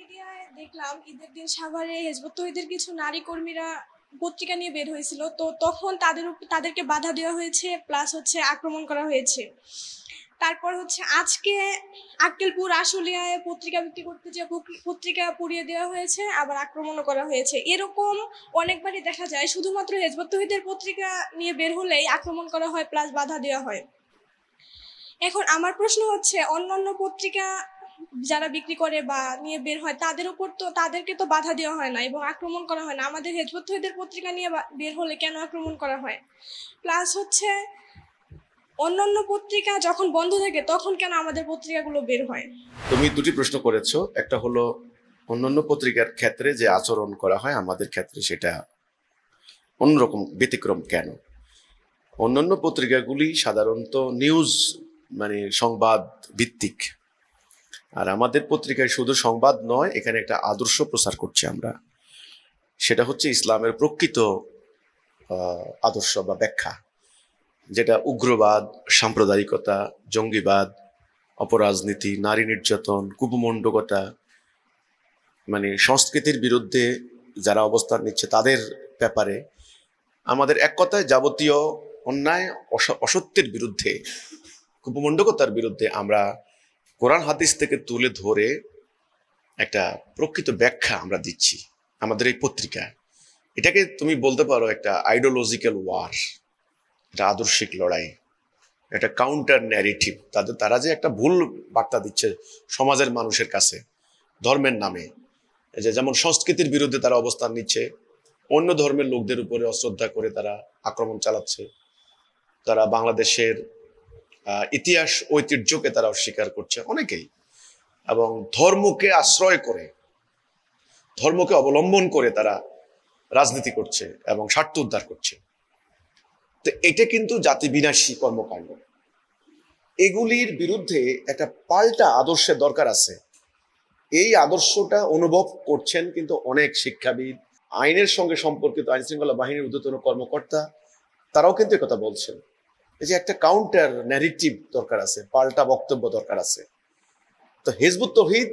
মিডিয়ায় দেখলাম ঈদের দিন সাভারে হিজবুত তৌহিদের কিছু নারী কর্মীরা পত্রিকা নিয়ে বের হয়েছিল, তো তখন তাদেরকে বাধা দেওয়া হয়েছে, প্লাস আক্রমণ করা হয়েছে। তারপর আজকে আক্কেলপুর আশুলিয়ায় পত্রিকা বিক্রি করতে যে পত্রিকা পুড়িয়ে দেওয়া হয়েছে, আবার আক্রমণও করা হয়েছে। এরকম অনেকবারই দেখা যায়, শুধুমাত্র হিজবুত তৌহিদের পত্রিকা নিয়ে বের হলেই আক্রমণ করা হয়, প্লাস বাধা দেওয়া হয়। এখন আমার প্রশ্ন অন্যান্য পত্রিকা যারা বিক্রি করে বা নিয়ে বের হয় তাদের উপর তো তাদেরকে তো বাধা দেওয়া হয় না এবং আক্রমণ করা হয় না, আমাদের হিজবুত তৌহিদের পত্রিকা নিয়ে বের হলে কেন আক্রমণ করা হয়? প্লাস অন্যান্য পত্রিকা যখন বন্ধ থাকে তখন কেন আমাদের পত্রিকাগুলো বের হয়? তুমি দুটি প্রশ্ন করেছো, একটা হলো অন্যান্য পত্রিকার ক্ষেত্রে যে আচরণ করা হয় আমাদের ক্ষেত্রে সেটা অন্যরকম, ব্যতিক্রম কেন? অন্যান্য পত্রিকাগুলি সাধারণত নিউজ সংবাদ ভিত্তিক, আর আমাদের পত্রিকায় শুধু সংবাদ নয়, এখানে একটা আদর্শ প্রচার করছি আমরা। সেটা হচ্ছে ইসলামের প্রকৃত আদর্শ বা ব্যাখ্যা, যেটা উগ্রবাদ, সাম্প্রদায়িকতা, জঙ্গিবাদ, অপরাজনীতি, নারী নির্যাতন, কুপমণ্ডকতা, সংস্কৃতির বিরুদ্ধে যারা অবস্থান নিচ্ছে তাদের ব্যাপারে আমাদের এক কথায় যাবতীয় অন্যায় অসত্যের বিরুদ্ধে, কুপমণ্ডকতার বিরুদ্ধে আমরা কোরআন হাদিস থেকে তুলে ধরে একটা প্রকৃত ব্যাখ্যা আমরা দিচ্ছি আমাদের এই পত্রিকা। এটাকে তুমি বলতে পারো একটা আইডিওলজিক্যাল ওয়ার, একটা আদর্শিক লড়াই, একটা কাউন্টার ন্যারেটিভ। তারা যে একটা ভুল বার্তা দিচ্ছে সমাজের মানুষের কাছে ধর্মের নামে, যেমন সংস্কৃতির বিরুদ্ধে তারা অবস্থান নিচ্ছে, অন্য ধর্মের লোকদের উপরে অশ্রদ্ধা করে তারা আক্রমণ চালাচ্ছে, তারা বাংলাদেশের ইতিহাস ঐতিহ্যকে তারা অস্বীকার করছে অনেকেই, এবং ধর্মকে আশ্রয় করে, ধর্মকে অবলম্বন করে তারা রাজনীতি করছে এবং স্বার্থ উদ্ধার করছে। তো এটা কিন্তু জাতি বিনাশী কর্মকাণ্ড। এগুলির বিরুদ্ধে একটা পাল্টা আদর্শের দরকার আছে। এই আদর্শটা অনুভব করছেন কিন্তু অনেক শিক্ষাবিদ, আইনের সঙ্গে সম্পর্কিত আইন শৃঙ্খলা বাহিনীর ঊর্ধ্বতন কর্মকর্তা, তারাও কিন্তু কথা বলছেন যে একটা কাউন্টার ন্যারেটিভ দরকার আছে, পাল্টা বক্তব্য দরকার আছে। তো হিজবুত তৌহিদ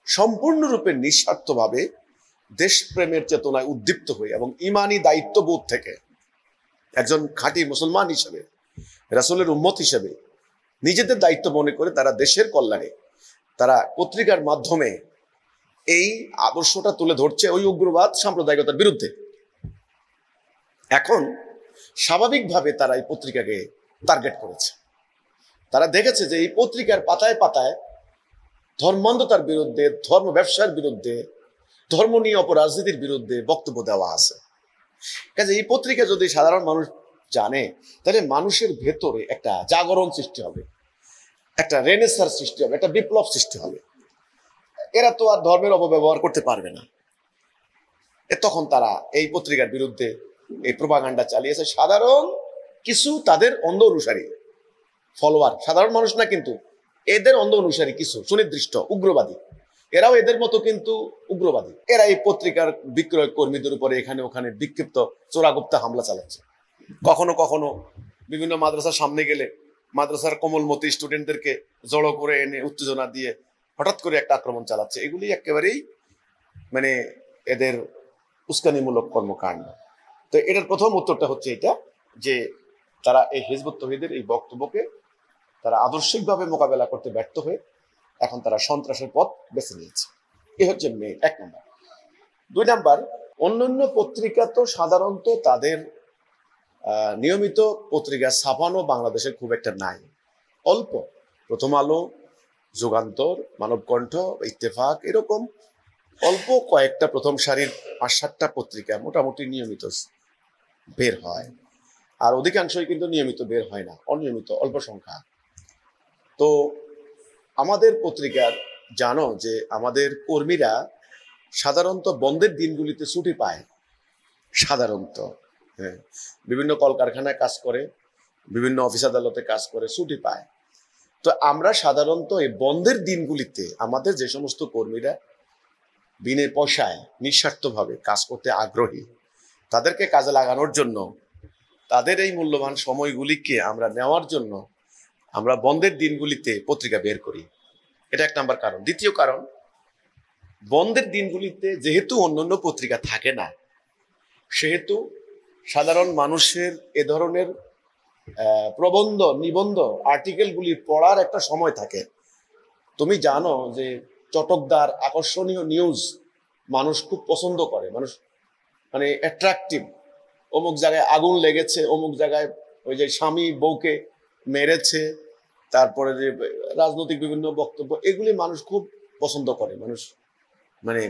সম্পূর্ণরূপে নিঃস্বার্থভাবে দেশপ্রেমের চেতনায় উদ্দীপ্ত হয়ে এবং ইমানি দায়িত্ববোধ থেকে একজন খাঁটি মুসলমান হিসেবে, রাসূলের উম্মত হিসেবে নিজেদের দায়িত্ব মনে করে তারা দেশের কল্যাণে তারা পত্রিকার মাধ্যমে এই আদর্শটা তুলে ধরছে ওই উগ্রবাদ সাম্প্রদায়িকতার বিরুদ্ধে। এখন স্বাভাবিকভাবে তারা এই পত্রিকাকে টার্গেট করেছে। তারা দেখেছে যে এই পত্রিকার পাতায় পাতায় ধর্মান্ধতার বিরুদ্ধে, ধর্ম ব্যবসার বিরুদ্ধে, ধর্ম নিয়ে অপরাজনীতির বিরুদ্ধে বক্তব্য দেওয়া আছে। কাজে এই পত্রিকা যদি সাধারণ মানুষ জানে, তাহলে মানুষের ভেতরে একটা জাগরণ সৃষ্টি হবে, একটা রেনেসার সৃষ্টি হবে, একটা বিপ্লব সৃষ্টি হবে। এরা তো আর ধর্মের অপব্যবহার করতে পারবে না। তখন তারা এই পত্রিকার বিরুদ্ধে এই প্রোপাগান্ডা চালিয়েছে। সাধারণ কিছু তাদের অন্ধ অনুসারী, ফলোয়ার, সাধারণ মানুষ না কিন্তু এদের অন্ধ অনুসারী কিছু সুনির্দিষ্ট উগ্রবাদী, এরাও এদের মতো কিন্তু উগ্রবাদী। এরা এই পত্রিকার বিক্রয় কর্মীদের উপরে এখানে ওখানে বিক্ষিপ্ত চোরাগুপ্তা হামলা চালাচ্ছে। কখনো কখনো বিভিন্ন মাদ্রাসার সামনে গেলে মাদ্রাসার কোমলমতি স্টুডেন্টদেরকে জড়ো করে এনে উত্তেজনা দিয়ে হঠাৎ করে একটা আক্রমণ চালাচ্ছে। এগুলি একেবারেই এদের উস্কানিমূলক কর্মকাণ্ড। তো এটার প্রথম উত্তরটা হচ্ছে এটা, যে তারা এই হিজবুত তৌহিদের এই বক্তব্যকে তারা আদর্শিকভাবে মোকাবেলা করতে ব্যর্থ হয়ে এখন তারা সন্ত্রাসের পথ বেছে নিয়েছে। এ হচ্ছে মেন এক নম্বর। দুই নাম্বার, অন্যান্য পত্রিকা তো সাধারণত তাদের নিয়মিত পত্রিকা ছাপানো বাংলাদেশের খুব একটা নাই, অল্প। প্রথম আলো, যুগান্তর, মানবকণ্ঠ, ইত্তেফাক, এরকম অল্প কয়েকটা প্রথম সারির 5-7টা পত্রিকা মোটামুটি নিয়মিত বের হয়, আর অধিকাংশই কিন্তু নিয়মিত বের হয় না, অনিয়মিত, অল্প সংখ্যা। তো আমাদের পত্রিকার জানো যে আমাদের কর্মীরা সাধারণত বন্ধের দিনগুলিতে ছুটি পায়, সাধারণত। হ্যাঁ, বিভিন্ন কলকারখানায় কাজ করে, বিভিন্ন অফিস আদালতে কাজ করে, ছুটি পায়। তো আমরা সাধারণত এই বন্ধের দিনগুলিতে আমাদের যে সমস্ত কর্মীরা বিনে পয়সায় নিঃস্বার্থভাবে কাজ করতে আগ্রহী, তাদেরকে কাজে লাগানোর জন্য, তাদের এই মূল্যবান সময়গুলিকে আমরা নেওয়ার জন্য আমরা বন্ধের দিনগুলিতে পত্রিকা বের করি। এটা এক নাম্বার কারণ। দ্বিতীয় কারণ, বন্ধের দিনগুলিতে যেহেতু অন্যান্য পত্রিকা থাকে না, সেহেতু সাধারণ মানুষের এ ধরনের প্রবন্ধ, নিবন্ধ, আর্টিকেলগুলি পড়ার একটা সময় থাকে। তুমি জানো যে চটকদার, আকর্ষণীয় নিউজ মানুষ খুব পছন্দ করে, মানুষ মানে অ্যাট্রাকটিভ। অমুক জায়গায় আগুন লেগেছে, অমুক জায়গায় ওই যে স্বামী বউকে মেরেছে, তারপরে যে রাজনৈতিক বিভিন্ন বক্তব্য, এগুলি মানুষ খুব পছন্দ করে, মানুষ মানে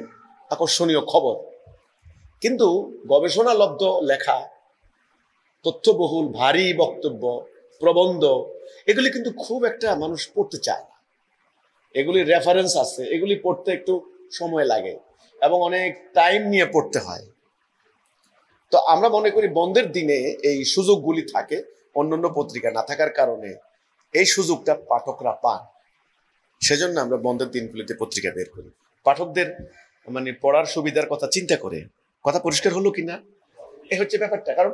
আকর্ষণীয় খবর। কিন্তু গবেষণালব্ধ লেখা, তথ্যবহুল ভারী বক্তব্য, প্রবন্ধ, এগুলি কিন্তু খুব একটা মানুষ পড়তে চায় না। এগুলির রেফারেন্স আছে, এগুলি পড়তে একটু সময় লাগে এবং অনেক টাইম নিয়ে পড়তে হয়। তো আমরা মনে করি বন্ধের দিনে এই সুযোগগুলি থাকে, অন্যান্য পত্রিকা না থাকার কারণে এই সুযোগটা পাঠকরা পান। সেজন্য আমরা বন্ধের দিনগুলিতে পত্রিকা বের করি, পাঠকদের মানে পড়ার সুবিধার কথা চিন্তা করে। কথা পরিষ্কার হলো কিনা, এ হচ্ছে ব্যাপারটা। কারণ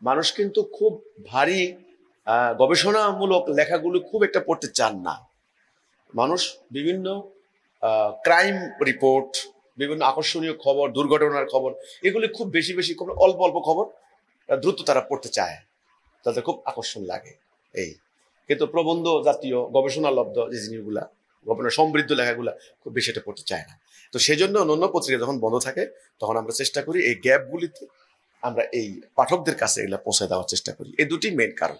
মানুষ কিন্তু খুব ভারী গবেষণামূলক লেখাগুলো খুব একটা পড়তে চান না। মানুষ বিভিন্ন ক্রাইম রিপোর্ট, বিভিন্ন আকর্ষণীয় খবর, দুর্ঘটনার খবর, এগুলি খুব বেশি বেশি খবর, অল্প অল্প খবর দ্রুত তারা পড়তে চায়, তাদের খুব আকর্ষণ লাগে এই। কিন্তু প্রবন্ধ জাতীয় গবেষণালব্ধ যে জিনিসগুলা, গবেষণা সমৃদ্ধ লেখাগুলা খুব বেশি এটা পড়তে চায় না। তো সেই জন্য অন্য পত্রিকা যখন বন্ধ থাকে, তখন আমরা চেষ্টা করি এই গ্যাপগুলিতে আমরা এই পাঠকদের কাছে এগুলা পৌঁছে দেওয়ার চেষ্টা করি। এই দুটি মেইন কারণ।